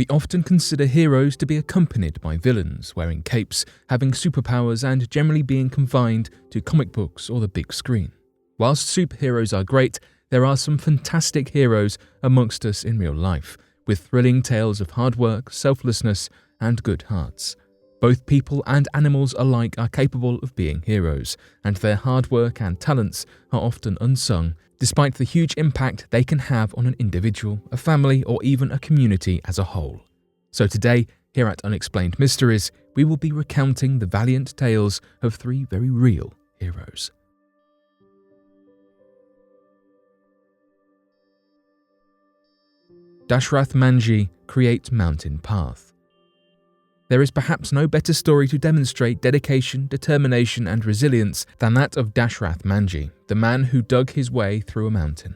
We often consider heroes to be accompanied by villains wearing capes, having superpowers, and generally being confined to comic books or the big screen. Whilst superheroes are great, there are some fantastic heroes amongst us in real life, with thrilling tales of hard work, selflessness, and good hearts. Both people and animals alike are capable of being heroes, and their hard work and talents are often unsung, despite the huge impact they can have on an individual, a family, or even a community as a whole. So today, here at Unexplained Mysteries, we will be recounting the valiant tales of 3 very real heroes. Dashrath Manji creates mountain path. There is perhaps no better story to demonstrate dedication, determination, and resilience than that of Dashrath Manji, the man who dug his way through a mountain.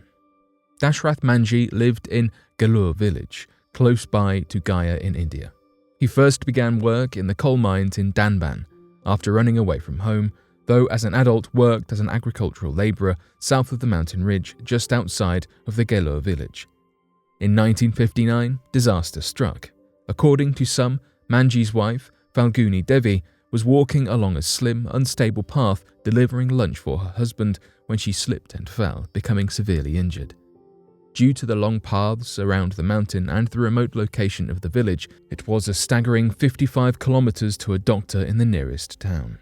Dashrath Manji lived in Galur village, close by to Gaya in India. He first began work in the coal mines in Danban, after running away from home, though as an adult worked as an agricultural labourer south of the mountain ridge just outside of the Galur village. In 1959, disaster struck. According to some, Manji's wife, Falguni Devi, was walking along a slim, unstable path delivering lunch for her husband when she slipped and fell, becoming severely injured. Due to the long paths around the mountain and the remote location of the village, it was a staggering 55 kilometers to a doctor in the nearest town.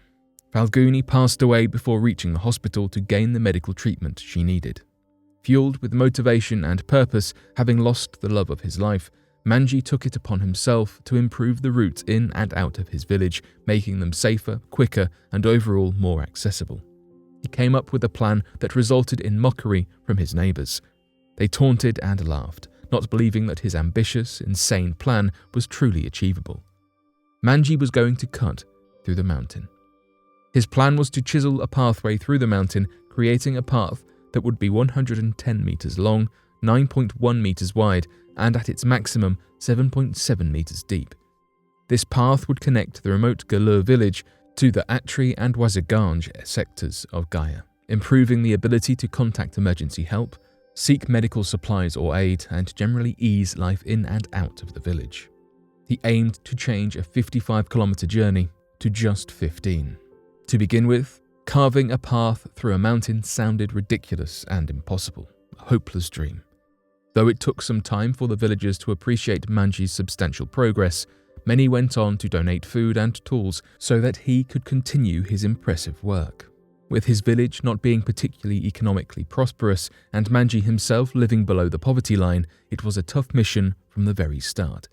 Falguni passed away before reaching the hospital to gain the medical treatment she needed. Fueled with motivation and purpose, having lost the love of his life, Manji took it upon himself to improve the routes in and out of his village, making them safer, quicker, and overall more accessible. He came up with a plan that resulted in mockery from his neighbours. They taunted and laughed, not believing that his ambitious, insane plan was truly achievable. Manji was going to cut through the mountain. His plan was to chisel a pathway through the mountain, creating a path that would be 110 metres long, 9.1 metres wide, and at its maximum 7.7 metres deep. This path would connect the remote Galur village to the Atri and Waziganj sectors of Gaya, improving the ability to contact emergency help, seek medical supplies or aid, and generally ease life in and out of the village. He aimed to change a 55-kilometre journey to just 15. To begin with, carving a path through a mountain sounded ridiculous and impossible, a hopeless dream. Though it took some time for the villagers to appreciate Manji's substantial progress, many went on to donate food and tools so that he could continue his impressive work. With his village not being particularly economically prosperous and Manji himself living below the poverty line, it was a tough mission from the very start.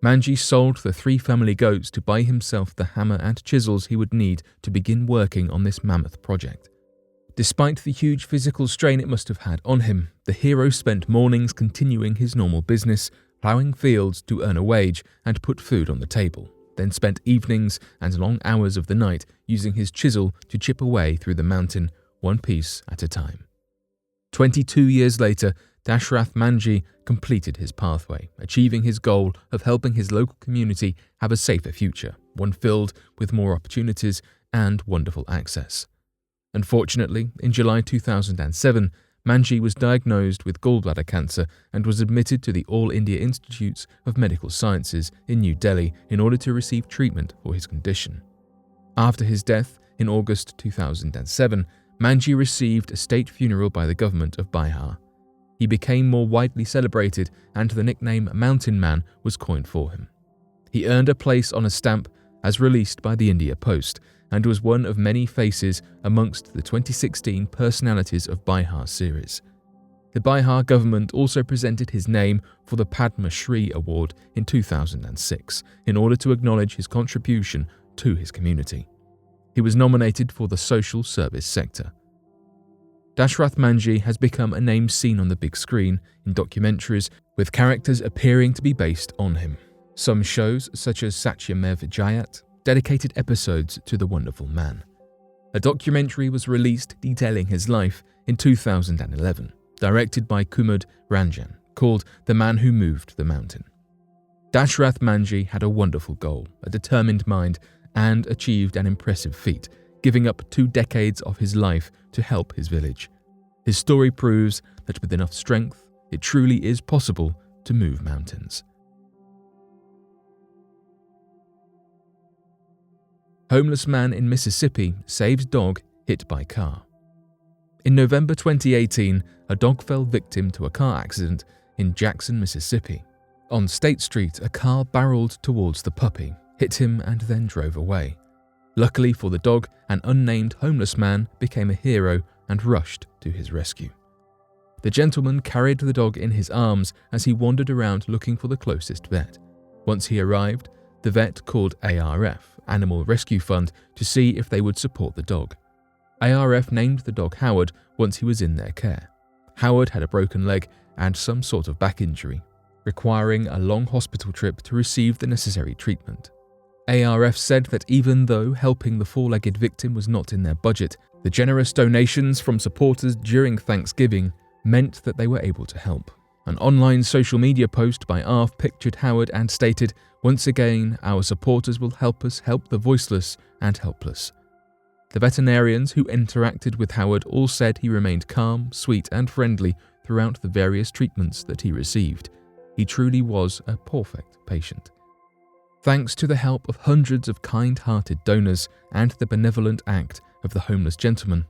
Manji sold the 3 family goats to buy himself the hammer and chisels he would need to begin working on this mammoth project. Despite the huge physical strain it must have had on him, the hero spent mornings continuing his normal business, ploughing fields to earn a wage and put food on the table, then spent evenings and long hours of the night using his chisel to chip away through the mountain, one piece at a time. 22 years later, Dashrath Manji completed his pathway, achieving his goal of helping his local community have a safer future, one filled with more opportunities and wonderful access. Unfortunately, in July 2007, Manji was diagnosed with gallbladder cancer and was admitted to the All India Institutes of Medical Sciences in New Delhi in order to receive treatment for his condition. After his death in August 2007, Manji received a state funeral by the government of Bihar. He became more widely celebrated and the nickname Mountain Man was coined for him. He earned a place on a stamp as released by the India Post and was one of many faces amongst the 2016 Personalities of Bihar series. The Bihar government also presented his name for the Padma Shri Award in 2006 in order to acknowledge his contribution to his community. He was nominated for the social service sector. Dashrath Manji has become a name seen on the big screen in documentaries with characters appearing to be based on him. Some shows, such as Satyamev Jayat, dedicated episodes to the wonderful man. A documentary was released detailing his life in 2011, directed by Kumud Ranjan, called The Man Who Moved the Mountain. Dashrath Manji had a wonderful goal, a determined mind, and achieved an impressive feat, giving up 2 decades of his life to help his village. His story proves that with enough strength, it truly is possible to move mountains. Homeless man in Mississippi saves dog hit by car. In November 2018, a dog fell victim to a car accident in Jackson, Mississippi. On State Street, a car barreled towards the puppy, hit him and then drove away. Luckily for the dog, an unnamed homeless man became a hero and rushed to his rescue. The gentleman carried the dog in his arms as he wandered around looking for the closest vet. Once he arrived, the vet called ARF, Animal Rescue Fund, to see if they would support the dog. ARF named the dog Howard once he was in their care. Howard had a broken leg and some sort of back injury, requiring a long hospital trip to receive the necessary treatment. ARF said that even though helping the four-legged victim was not in their budget, the generous donations from supporters during Thanksgiving meant that they were able to help. An online social media post by ARF pictured Howard and stated, "Once again, our supporters will help us help the voiceless and helpless." The veterinarians who interacted with Howard all said he remained calm, sweet and friendly throughout the various treatments that he received. He truly was a perfect patient. Thanks to the help of hundreds of kind-hearted donors and the benevolent act of the homeless gentleman,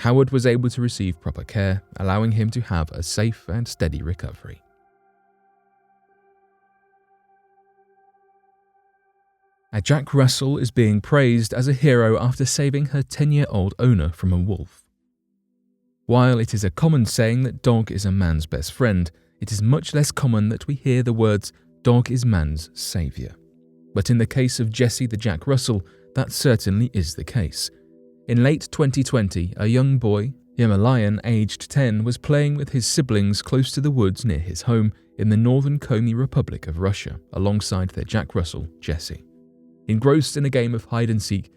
Howard was able to receive proper care, allowing him to have a safe and steady recovery. A Jack Russell is being praised as a hero after saving her 10-year-old owner from a wolf. While it is a common saying that dog is a man's best friend, it is much less common that we hear the words "dog is man's saviour." But in the case of Jesse the Jack Russell, that certainly is the case. In late 2020, a young boy, Yemalian, aged 10, was playing with his siblings close to the woods near his home in the northern Komi Republic of Russia, alongside their Jack Russell, Jesse. Engrossed in a game of hide-and-seek,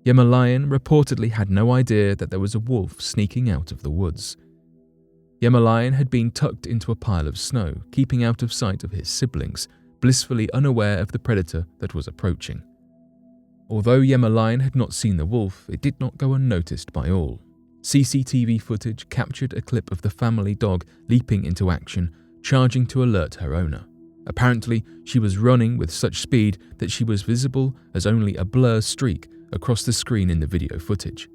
Yemalian reportedly had no idea that there was a wolf sneaking out of the woods. Yemalian had been tucked into a pile of snow, keeping out of sight of his siblings, blissfully unaware of the predator that was approaching. Although Yemalian had not seen the wolf, it did not go unnoticed by all. CCTV footage captured a clip of the family dog leaping into action, charging to alert her owner. Apparently, she was running with such speed that she was visible as only a blur streak across the screen in the video footage.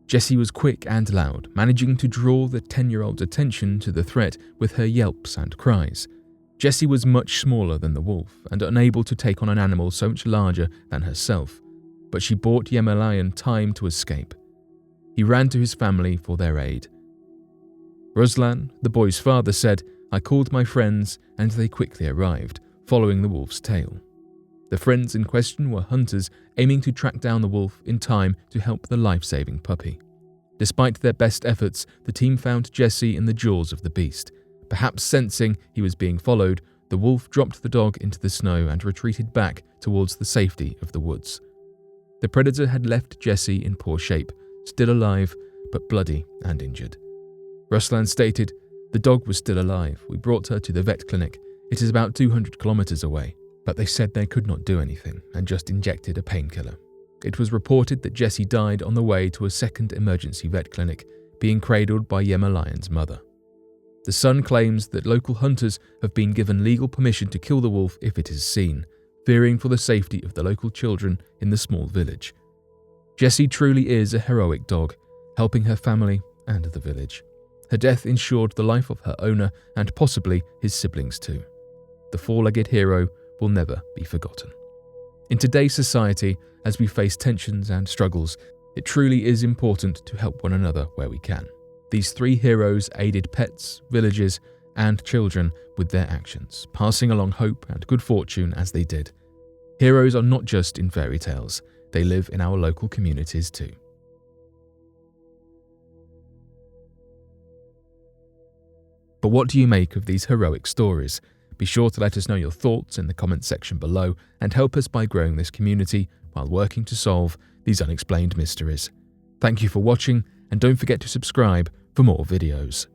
Jessie was quick and loud, managing to draw the 10-year-old's attention to the threat with her yelps and cries. Jessie was much smaller than the wolf and unable to take on an animal so much larger than herself, but she bought Yemalian time to escape. He ran to his family for their aid. Ruslan, the boy's father, said, "I called my friends and they quickly arrived, following the wolf's tail." The friends in question were hunters aiming to track down the wolf in time to help the life-saving puppy. Despite their best efforts, the team found Jesse in the jaws of the beast. Perhaps sensing he was being followed, the wolf dropped the dog into the snow and retreated back towards the safety of the woods. The predator had left Jesse in poor shape, still alive, but bloody and injured. Ruslan stated, "The dog was still alive. We brought her to the vet clinic. It is about 200 kilometers away. But they said they could not do anything and just injected a painkiller." It was reported that Jesse died on the way to a second emergency vet clinic, being cradled by Yemalian's mother. The son claims that local hunters have been given legal permission to kill the wolf if it is seen, fearing for the safety of the local children in the small village. Jessie truly is a heroic dog, helping her family and the village. Her death ensured the life of her owner and possibly his siblings too. The four-legged hero will never be forgotten. In today's society, as we face tensions and struggles, it truly is important to help one another where we can. These three heroes aided pets, villages, and children with their actions, passing along hope and good fortune as they did. Heroes are not just in fairy tales, they live in our local communities too. But what do you make of these heroic stories? Be sure to let us know your thoughts in the comments section below and help us by growing this community while working to solve these unexplained mysteries. Thank you for watching, and don't forget to subscribe for more videos.